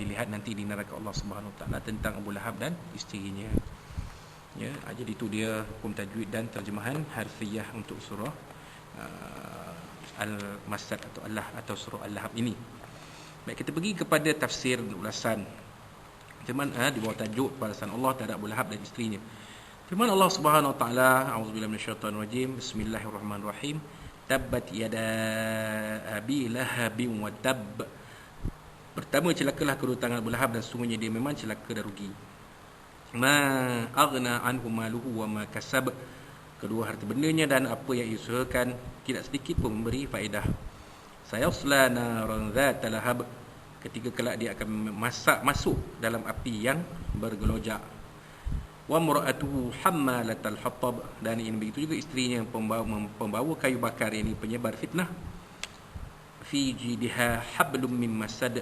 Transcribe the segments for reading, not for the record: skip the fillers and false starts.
dilihat nanti di neraka Allah Subhanahu Wa Taala tentang Abu Lahab dan isterinya. Ya, jadi itu dia hukum tajwid dan terjemahan harfiah untuk surah Al-Masad atau Allah atau surah Al-Lahab ini. Baik, kita pergi kepada tafsir ulasan. Firman di bawah tajuk balasan Allah terhadap Abu Lahab dan isterinya. Firman Allah Subhanahu Wa Taala, a'udzubillahi minasyaitonir rajim. Bismillahirrahmanirrahim. Tabbat yada abi lahabin wa tabb. Pertama, celakalah kedua tangan Abu Lahab dan sungguhnya dia memang celaka dan rugi. Ma aghna anhu maluhu wa ma kasab. Kedua harta bendanya dan apa yang ia usahakan tidak sedikit pun memberi faedah. Sayasla naran dzata lahab. Ketika kelak dia akan masuk dalam api yang bergelojak. Wa mar'atuhu hammalatal hatab. Dan ini begitu juga isterinya pembawa kayu bakar, ini penyebar fitnah. Fi jidha hablum min masad.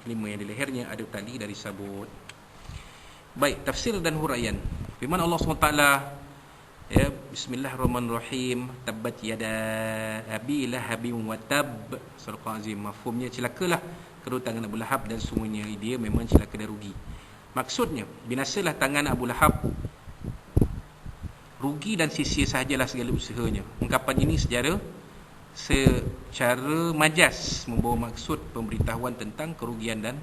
Kelima yang di lehernya ada tali dari sabut. Baik, tafsir dan huraian. Firman Allah SWT, ya, Bismillahirrahmanirrahim. Tabbat yada abi lahabin wa tab. Surah Azim. Mafhumnya, celakalah kedua tangan Abu Lahab dan sungguhnya dia memang celaka dan rugi. Maksudnya, binasalah tangan Abu Lahab, rugi dan sia-sia sahajalah segala usahanya. Ungkapan ini secara majas membawa maksud pemberitahuan tentang kerugian dan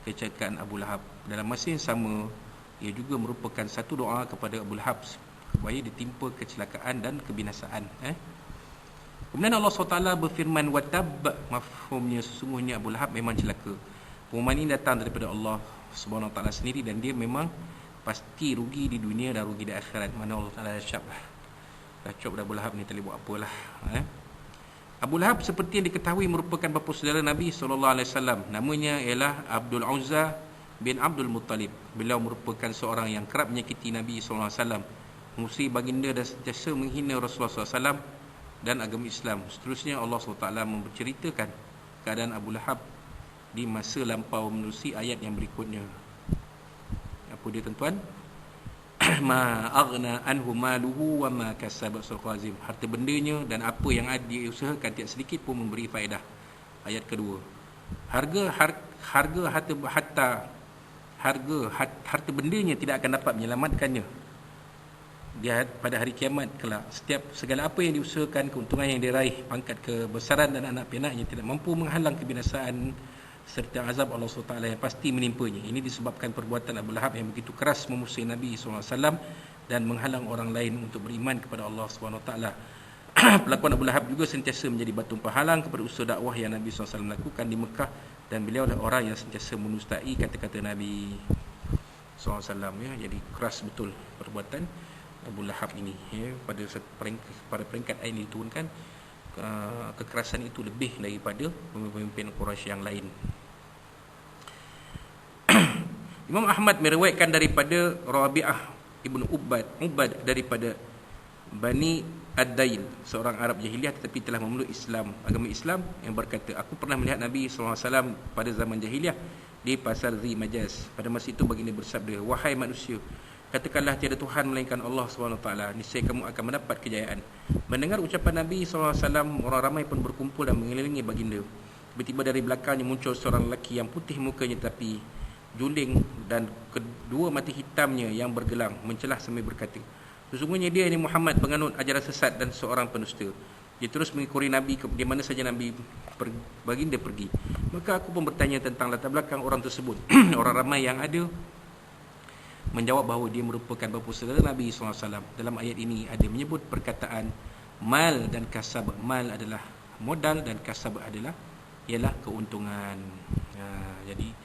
kecelakaan Abu Lahab. Dalam masa yang sama, ia juga merupakan satu doa kepada Abu Lahab supaya ditimpa kecelakaan dan kebinasaan. Kemudian Allah SWT berfirman watab, mafhumnya sesungguhnya Abu Lahab memang celaka. Pengumuman ini datang daripada Allah Subhanahu Wa Taala sendiri dan dia memang pasti rugi di dunia dan rugi di akhirat. Mana Allah Taala dah cop Abu Lahab ni, tak boleh buat apalah. Abu Lahab seperti yang diketahui merupakan bapa saudara Nabi SAW. Namanya ialah Abdul Uzza bin Abdul Muttalib. Beliau merupakan seorang yang kerap menyakiti Nabi SAW, musuh baginda dan sentiasa menghina Rasulullah SAW dan agama Islam. Seterusnya Allah SWT menceritakan keadaan Abu Lahab di masa lampau menerusi ayat yang berikutnya. Apa dia tuan-tuan? Ma aghna anhu maluhu wa ma kasab. Surah Azim. Harta bendanya dan apa yang dia usahakan tidak sedikit pun memberi faedah. Ayat kedua. Harta bendanya tidak akan dapat menyelamatkannya dia pada hari kiamat kelak. Segala apa yang diusahakan, keuntungan yang diraih, pangkat kebesaran dan anak pianaknya tidak mampu menghalang kebinasaan serta azab Allah SWT yang pasti menimpanya. Ini disebabkan perbuatan Abu Lahab yang begitu keras memusuhi Nabi SAW dan menghalang orang lain untuk beriman kepada Allah SWT. Pelakuan Abu Lahab juga sentiasa menjadi batu penghalang kepada usaha dakwah yang Nabi SAW lakukan di Mekah, dan beliau adalah orang yang sentiasa menustai kata-kata Nabi SAW. Jadi keras betul perbuatan Abu Lahab ini. Pada peringkat ini diturunkan kekerasan itu lebih daripada pemimpin Quraisy yang lain. Imam Ahmad meriwayatkan daripada Rabi'ah ibnu Ubad daripada Bani Ad-Dail, seorang Arab jahiliah tetapi telah memeluk agama Islam, yang berkata, aku pernah melihat Nabi SAW pada zaman jahiliah di pasar Zi Majaz. Pada masa itu baginda bersabda, wahai manusia, katakanlah tiada Tuhan melainkan Allah SWT, niscaya kamu akan mendapat kejayaan. Mendengar ucapan Nabi SAW, orang ramai pun berkumpul dan mengelilingi baginda. Tiba-tiba dari belakangnya muncul seorang lelaki yang putih mukanya tapi juling, dan kedua mata hitamnya yang bergelang, mencelah sambil berkata, sesungguhnya dia ini Muhammad, penganut ajaran sesat dan seorang pendusta. Dia terus mengikuti Nabi di mana saja baginda pergi. Maka aku pun bertanya tentang latar belakang orang tersebut. Orang ramai yang ada menjawab bahawa dia merupakan bapa saudara Nabi SAW. Dalam ayat ini ada menyebut perkataan mal dan kasab. Mal adalah modal dan kasab ialah keuntungan. Jadi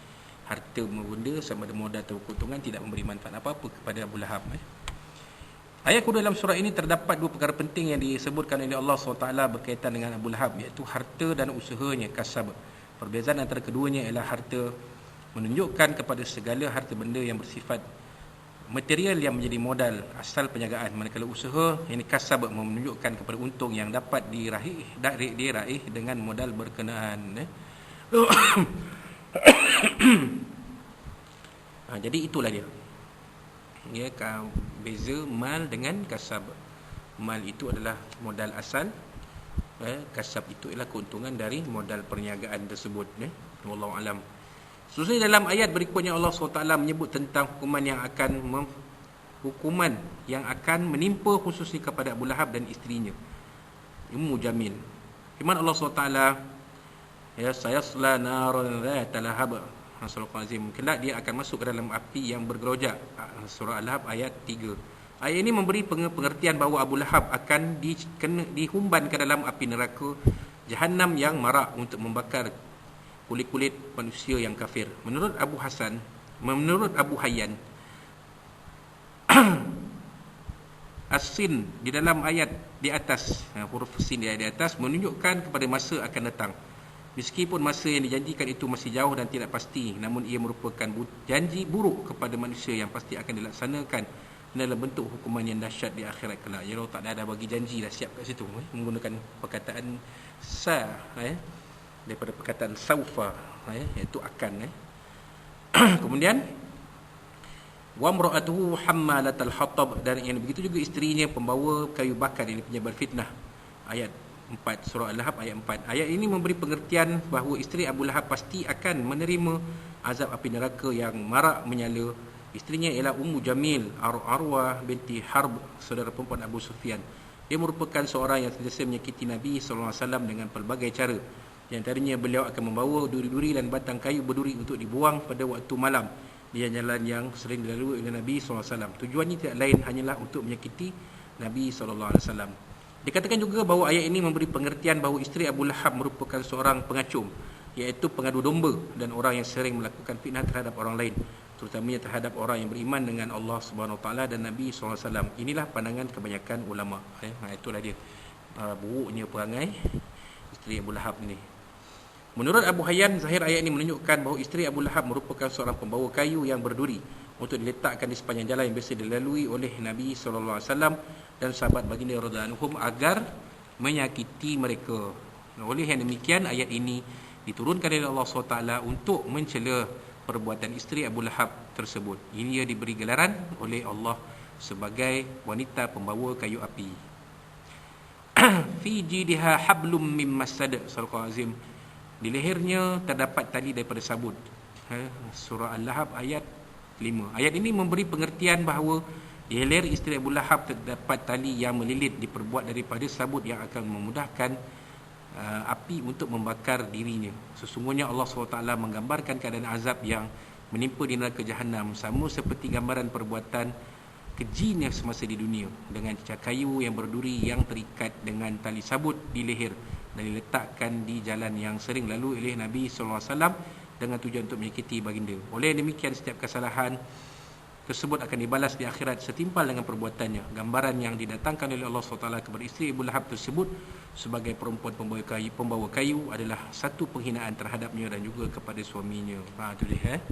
harta benda sama ada modal atau keuntungan tidak memberi manfaat apa-apa kepada Abu Lahab. Ayat kedua dalam surah ini terdapat dua perkara penting yang disebutkan oleh Allah SWT berkaitan dengan Abu Lahab, iaitu harta dan usahanya, kasab. Perbezaan antara keduanya ialah harta menunjukkan kepada segala harta benda yang bersifat material yang menjadi modal asal perniagaan, manakala usaha yang kasab menunjukkan kepada untung yang dapat diraih dengan modal berkenaan. Jadi itulah dia. Beza mal dengan kasab. Mal itu adalah modal asal, kasab itu ialah keuntungan dari modal perniagaan tersebut. Wallahu alam. Seterusnya dalam ayat berikutnya Allah SWT menyebut tentang hukuman yang akan menimpa khususnya kepada Abu Lahab dan isterinya Ummu Jamil. Firman Allah SWT, ya sayasla naran dzata lahab. Surah Al-Azim, kelak dia akan masuk ke dalam api yang bergerojak. Surah Al-Lahab ayat 3. Ayat ini memberi pengertian bahawa Abu Lahab akan dihumban ke dalam api neraka Jahannam yang marak untuk membakar kulit-kulit manusia yang kafir. Menurut Abu Hayyan, as-sin di dalam ayat di atas, huruf sin di ayat di atas menunjukkan kepada masa akan datang. Meskipun masa yang dijanjikan itu masih jauh dan tidak pasti, namun ia merupakan janji buruk kepada manusia yang pasti akan dilaksanakan dalam bentuk hukuman yang dahsyat di akhirat kelak. Ya Allah tak ada bagi janji dah siap kat situ, menggunakan perkataan daripada perkataan saufa, iaitu akan. Kemudian wa imra'atuhu hammalatal hatab, dan yang begitu juga isterinya pembawa kayu bakar, ini penyebar fitnah. Ayat 4 surah Al-Lahab ayat 4. Ayat ini memberi pengertian bahawa isteri Abu Lahab pasti akan menerima azab api neraka yang marak menyala. Isterinya ialah Ummu Jamil Arwah binti Harb, saudara perempuan Abu Sufyan. Dia merupakan seorang yang sentiasa menyakiti Nabi SAW dengan pelbagai cara. Di antaranya beliau akan membawa duri-duri dan batang kayu berduri untuk dibuang pada waktu malam di jalan yang sering dilalui oleh Nabi SAW. Tujuannya tidak lain hanyalah untuk menyakiti Nabi SAW. Dikatakan juga bahawa ayat ini memberi pengertian bahawa isteri Abu Lahab merupakan seorang pengacung, iaitu pengadu domba dan orang yang sering melakukan fitnah terhadap orang lain, terutamanya terhadap orang yang beriman dengan Allah Subhanahu Wa Taala dan Nabi SAW. Inilah pandangan kebanyakan ulama. Itulah dia buruknya perangai isteri Abu Lahab ini. Menurut Abu Hayyan, zahir ayat ini menunjukkan bahawa isteri Abu Lahab merupakan seorang pembawa kayu yang berduri untuk diletakkan di sepanjang jalan yang biasa dilalui oleh Nabi SAW dan sahabat baginda radhiyallahu anhum agar menyakiti mereka. Oleh yang demikian, ayat ini diturunkan oleh Allah SWT untuk mencela perbuatan isteri Abu Lahab tersebut. Ini ia diberi gelaran oleh Allah sebagai wanita pembawa kayu api. Fi jidha hablum mim masad, surah Al-Azim. Di lehernya terdapat tali daripada sabut. Surah Al-Lahab ayat 5. Ayat ini memberi pengertian bahawa di leher isteri Abu Lahab terdapat tali yang melilit diperbuat daripada sabut yang akan memudahkan api untuk membakar dirinya. Sesungguhnya Allah SWT menggambarkan keadaan azab yang menimpa di neraka Jahannam sama seperti gambaran perbuatan kejinya semasa di dunia, dengan cecah kayu yang berduri yang terikat dengan tali sabut di leher dan diletakkan di jalan yang sering lalu oleh Nabi SAW dengan tujuan untuk menyakiti baginda. Oleh demikian, setiap kesalahan tersebut akan dibalas di akhirat setimpal dengan perbuatannya. Gambaran yang didatangkan oleh Allah SWT kepada isteri Abu Lahab tersebut sebagai perempuan pembawa kayu adalah satu penghinaan terhadapnya dan juga kepada suaminya. Itu dia.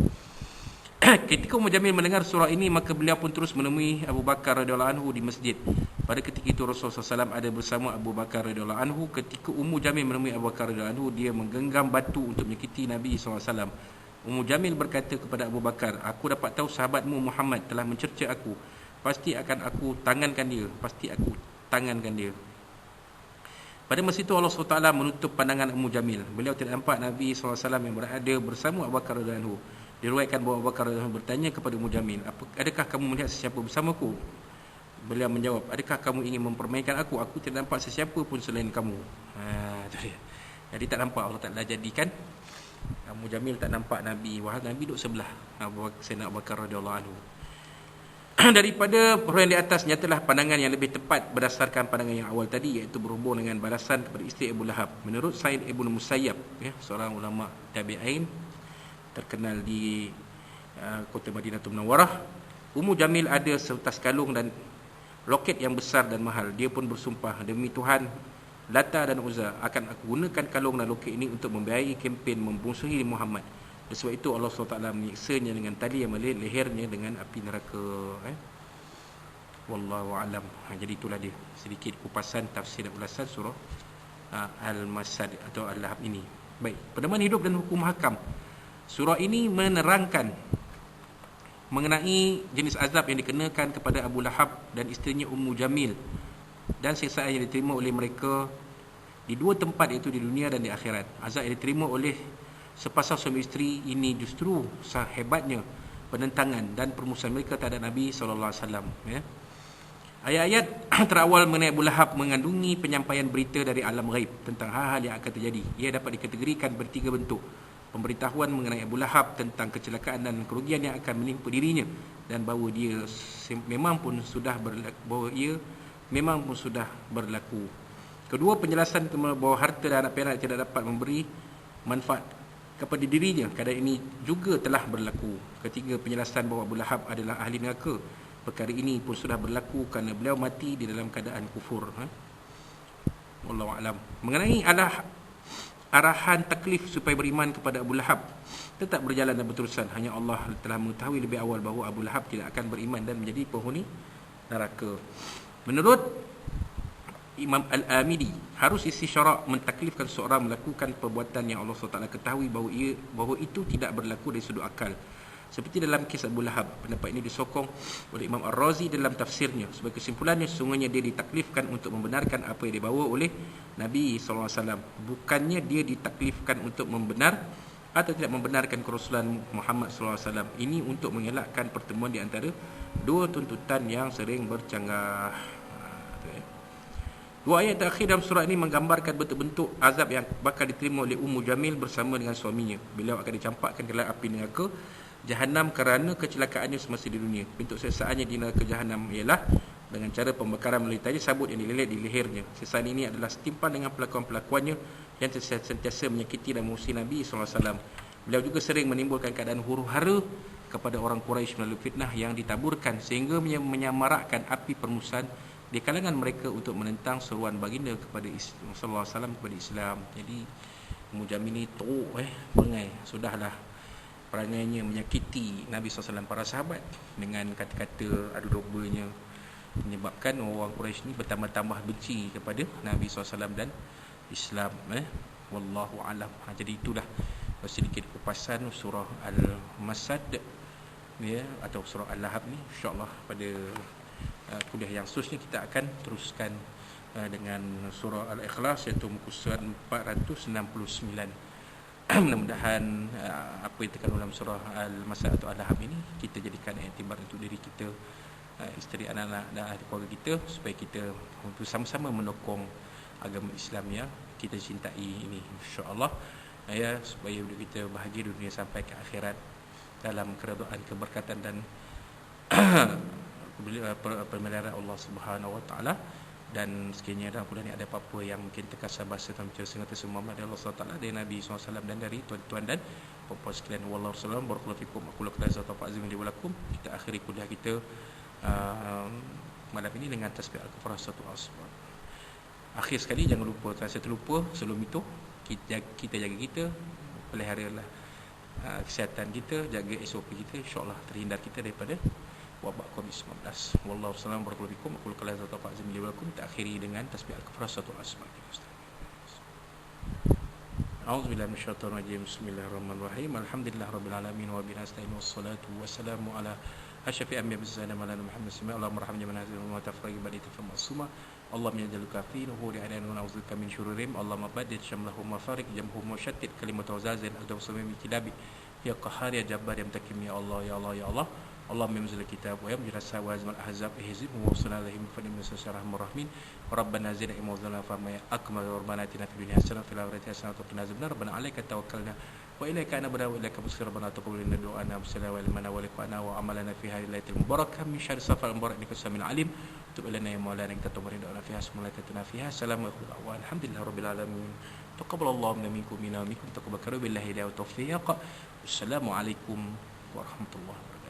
Ketika Ummu Jamil mendengar surah ini, maka beliau pun terus menemui Abu Bakar radhiyallahu anhu di masjid. Pada ketika itu Rasulullah SAW ada bersama Abu Bakar radhiyallahu anhu. Ketika Ummu Jamil menemui Abu Bakar radhiyallahu anhu, dia menggenggam batu untuk menyakiti Nabi SAW. Ummu Jamil berkata kepada Abu Bakar, "Aku dapat tahu sahabatmu Muhammad telah mencerca aku. Pasti akan aku tangankan dia." Pada masa itu Allah SWT menutup pandangan Ummu Jamil. Beliau tidak nampak Nabi SAW yang berada bersama Abu Bakar radhiyallahu anhu. Diriwayatkan bahawa Abu Bakar radhiyallahu anhu bertanya kepada Ummu Jamil, "Adakah kamu melihat sesiapa bersamaku?" Beliau menjawab, "Adakah kamu ingin mempermainkan aku? Aku tidak nampak sesiapa pun selain kamu." Itu dia. Jadi tak nampak, Allah Taala jadikan Ummu Jamil tak nampak Nabi. Wahai Nabi duduk sebelah Sayyidina Abu Bakar radhiyallahu anhu. Daripada perhubungan di atas, nyatalah pandangan yang lebih tepat berdasarkan pandangan yang awal tadi, iaitu berhubung dengan balasan kepada isteri Abu Lahab. Menurut Sa'id Ibn Musayyab, seorang ulama tabi'in terkenal di kota Madinatul Munawwarah, Ummu Jamil ada sebetas kalung dan loket yang besar dan mahal. Dia pun bersumpah, "Demi Tuhan Lata dan Uzza, akan aku gunakan kalung dan loket ini untuk membiayai kempen membungsuhi Muhammad." Oleh sebab itu Allah SWT menyiksanya dengan tali yang melilit lehernya dengan api neraka. Wallahu a'lam. Jadi itulah dia sedikit kupasan tafsir dan ulasan surah Al-Masad atau Al-Lahab ini. Baik, pedoman hidup dan hukum hakam. Surah ini menerangkan mengenai jenis azab yang dikenakan kepada Abu Lahab dan isterinya Ummu Jamil dan siksaan yang diterima oleh mereka di dua tempat, iaitu di dunia dan di akhirat. Azab yang diterima oleh sepasang suami isteri ini justru hebatnya penentangan dan permusuhan mereka terhadap Nabi SAW. Ya. Ayat-ayat terawal mengenai Abu Lahab mengandungi penyampaian berita dari alam ghaib tentang hal-hal yang akan terjadi. Ia dapat dikategorikan bertiga bentuk. Pemberitahuan mengenai Abu Lahab tentang kecelakaan dan kerugian yang akan menimpa dirinya, dan bahawa ia memang pun sudah berlaku. Kedua, penjelasan bahawa harta dan anak pianak tidak dapat memberi manfaat kepada dirinya, keadaan ini juga telah berlaku. Ketiga, penjelasan bahawa Abu Lahab adalah ahli neraka. Perkara ini pun sudah berlaku kerana beliau mati di dalam keadaan kufur. Wallahu a'lam. Mengenai arahan taklif supaya beriman kepada Abu Lahab tetap berjalan dan berterusan. Hanya Allah telah mengetahui lebih awal bahawa Abu Lahab tidak akan beriman dan menjadi penghuni neraka. Menurut Imam Al-Amidi, harus istisyara mentaklifkan seorang melakukan perbuatan yang Allah SWT ketahui bahawa itu tidak berlaku dari sudut akal. Seperti dalam kisah Abu Lahab. Pendapat ini disokong oleh Imam Ar-Razi dalam tafsirnya. Sebagai kesimpulannya, sesungguhnya dia ditaklifkan untuk membenarkan apa yang dibawa oleh Nabi SAW. Bukannya dia ditaklifkan untuk membenar atau tidak membenarkan kerasulan Muhammad SAW. Ini untuk mengelakkan pertemuan di antara dua tuntutan yang sering bercanggah. Dua ayat terakhir dalam surah ini menggambarkan bentuk-bentuk azab yang bakal diterima oleh Ummu Jamil bersama dengan suaminya. Beliau akan dicampakkan ke dalam api neraka Jahannam kerana kecelakaannya semasa di dunia. Bentuk seksaannya di neraka Jahannam ialah dengan cara pembakaran melalui taji sabut yang dililit di lehernya. Siksaan ini adalah setimpal dengan pelakuan-pelakuannya yang sentiasa menyakiti dan memusuhi Nabi SAW. Beliau juga sering menimbulkan keadaan huru-hara kepada orang Quraisy melalui fitnah yang ditaburkan sehingga menyamarakkan api permusuhan di kalangan mereka untuk menentang seruan baginda kepada Sallallahu Alaihi Wasallam kepada Islam. Jadi Ummu Jamil ni teruk perangai. Sudahlah perangainya menyakiti Nabi SAW, para sahabat dengan kata-kata adu dombanya, menyebabkan orang Quraisy ni bertambah-tambah benci kepada Nabi SAW dan Islam. Wallahu a'lam. Jadi itulah sedikit kupasan surah Al-Masad, ya, atau surah Al-Lahab ni. InsyaAllah pada kuliah yang seterusnya kita akan teruskan dengan surah Al-Ikhlas, iaitu muka surat 469. Mudah-mudahan apa yang terkandung dalam surah Al-Masad atau Al-Lahab ini kita jadikan iktibar untuk diri kita, isteri, anak-anak dan ahli keluarga kita, supaya kita bersama-sama menokong agama Islam yang kita cintai ini, insya-Allah, ya, supaya hidup kita bahagia dunia sampai ke akhirat dalam keredaan, keberkatan dan pemeliharaan Allah Subhanahu Wa Taala. Dan sekiranya dalam kuliah ini ada apa-apa yang mungkin terkasar bahasa dalam bicara sengaja semua Muhammad Allah SWT dari Nabi SAW dan dari tuan-tuan dan puan-puan sekalian, wallahu a'lam. Barakallahu fikum. Aku lakukan azza wa ta'ala walakum. Kita akhiri kuliah kita malam ini dengan tasbih al-kafaraah satu asbab. Akhir sekali, jangan lupa, saya terlupa sebelum itu, kita jaga kita, peliharalah kesihatan kita, jaga SOP kita, insya-Allah terhindar kita daripada wabak COVID-19. Wallahu a'lam. Barakallahu fikum. Aku lakukan azza wa ta'ala walakum. Kita akhiri dengan tasbih al-kafaraah satu asbab. A'udzubillahi minasyaitonir rajim. Bismillahirrahmanirrahim. Alhamdulillahirabbil alamin wa bihi nasta'in wassalatu wassalamu ala asyrafil anbiya'i waz mursalin Muhammad sallallahu alaihi wasallam. Allahumma arhamna min hadhihi wa tafrij bani tafsuma. Allahumma yaj'alka fi nuhuri adan wa na'udzubika min syururihim. Allahumma baddil syamlahum wa farik jamhum wa shattit kalimatu wazazin al-daw samimi kilabi ya qahhar ya jabbar ya mutakim ya Allah ya Allah ya Allah. Allahumma muzil kitab wa yamjil sawazim al-ahzab ihzibhum wa sallallahu fa inna sasarahum rahmin. Rabbana zidna imazana fa ma akmal rabbana atina fid dunya hasanah wa fil akhirati hasanah wa qina adzabannar. Rabbana 'alaika tawakkalna wa ilaika anabna wa ilaika busir. Rabbana taqabbal minna du'ana wa sallallahu alaihi wa liqana wa amalana fi hadhihi lailatul mubarakah min syahri safar mubarak innaka samil alim. Tub ilana ya maulana innaka tumariduna fiha asmalaikatuna fiha salamun wa alhamdulillahirabbil alamin. Taqabbalallahu minkum minna wa minkum taqabbal billahi wa tawfiq. Assalamu alaikum warahmatullahi wabarakatuh.